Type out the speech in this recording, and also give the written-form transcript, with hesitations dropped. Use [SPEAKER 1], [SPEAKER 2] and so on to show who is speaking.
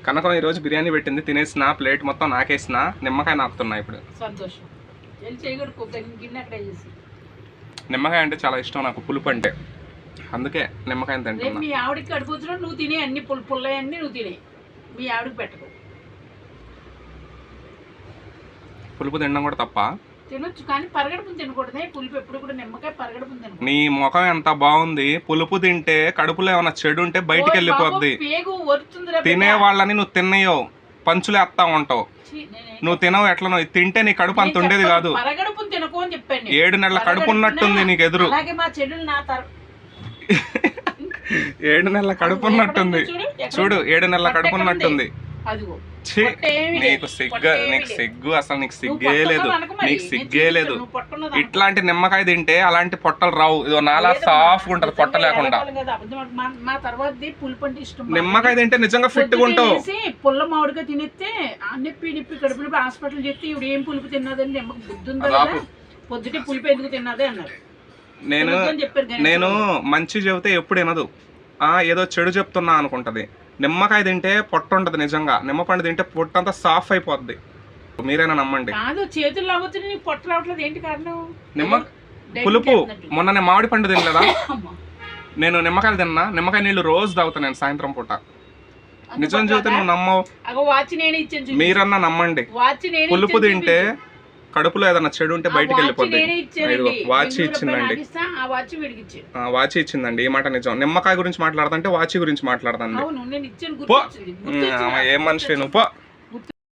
[SPEAKER 1] కనకం ఈరోజు బిర్యానీ పెట్టింది, తినేసిన ప్లేట్ మొత్తం నాకేసిన, నిమ్మకాయ నాకుతున్నా ఇప్పుడు.
[SPEAKER 2] సంతోషం.
[SPEAKER 1] నిమ్మకాయ అంటే చాలా ఇష్టం నాకు, పులుపు అంటే, అందుకే నిమ్మకాయ తింటున్నా.
[SPEAKER 2] మీ ఆవిడకి కడుపులో నువ్వు తినే అన్ని పుల్లయన్నీ నువ్వు తినే, మీ ఆవిడకి పెట్టకు.
[SPEAKER 1] పులుపు తినడం కూడా తప్ప?
[SPEAKER 2] తినొచ్చు కానీ పరగడుపుని తినకూడదే. పులుపు ఎప్పుడు కూడా నిమ్మకాయ పరగడుపుని తినకూడదు.
[SPEAKER 1] నీ ముఖం ఎంత బాగుంది, పులుపు తింటే కడుపులో ఏమైనా చెడు ఉంటే బయటికి వెళ్ళిపోద్ది. తినే వాళ్ళని నువ్వు తిన్నయో పంచులు వేస్తా ఉంటావు, నువ్వు తినవు. ఎట్లనో తింటే నీ కడుపు అంత ఉండేది కాదు. 7 నెలల కడుపు ఉన్నట్టుంది నీకు ఎదురు. 7 నెలల కడుపు ఉన్నట్టుంది చూడు, 7 నెలల కడుపు ఉన్నట్టుంది. నీకు సిగ్గు అసలు, నీకు సిగ్గే లేదు, నీకు సిగ్గే లేదు. ఇట్లాంటి నిమ్మకాయ తింటే అలాంటి పొట్టలు రావు. ఇదో నాలా సాఫ్ ఉంటది పొట్ట లేకుండా. నిమ్మకాయ తింటే నిజంగా ఫిట్ గా ఉంటావు.
[SPEAKER 2] పుల్ల మామిడిగా తినేస్తే నిప్పి కడుపు నొప్పి హాస్పిటల్ చెప్తే ఇప్పుడు ఏం పులుపు తిన్నదని నిమ్మకు బుద్ధి ఉందా, పొద్దుటే పులుపు ఎందుకు తిన్నదే అన్నారు.
[SPEAKER 1] నేను మంచి చెబితే ఎప్పుడు వినదు, ఏదో చెడు చెప్తున్నా అనుకుంటది. నిమ్మకాయ తింటే పొట్ట ఉంటది నిజంగా, నిమ్మపండు తింటే పొట్ట అంతా సాఫ్ అయిపోద్ది. మీరైనా నమ్మండి.
[SPEAKER 2] కాదు చేతులు అవ్వతుంది, నీకు పొట్ట రావట్లేదు, ఏంటి కారణం?
[SPEAKER 1] పులుపు. మొన్న నేను మామిడి పండు తినలేదా, నేను నిమ్మకాయలు తిన్నా. నిమ్మకాయ నీళ్ళు రోజు తాగుతా నేను సాయంత్రం పూట. నిజం చెబితే నువ్వు నమ్మవు, మీరన్నా నమ్మండి. పులుపు తింటే కడుపులో ఏదన్నా చెడు ఉంటే బయటికి వెళ్ళిపోద్ది. వాచి ఇచ్చిందండి, వాచి ఇచ్చిందండి. ఈ మాట నిజం. నిమ్మకాయ గురించి మాట్లాడదంటే వాచి గురించి మాట్లాడదండి.
[SPEAKER 2] ఏం
[SPEAKER 1] మనిషి నువ్వు.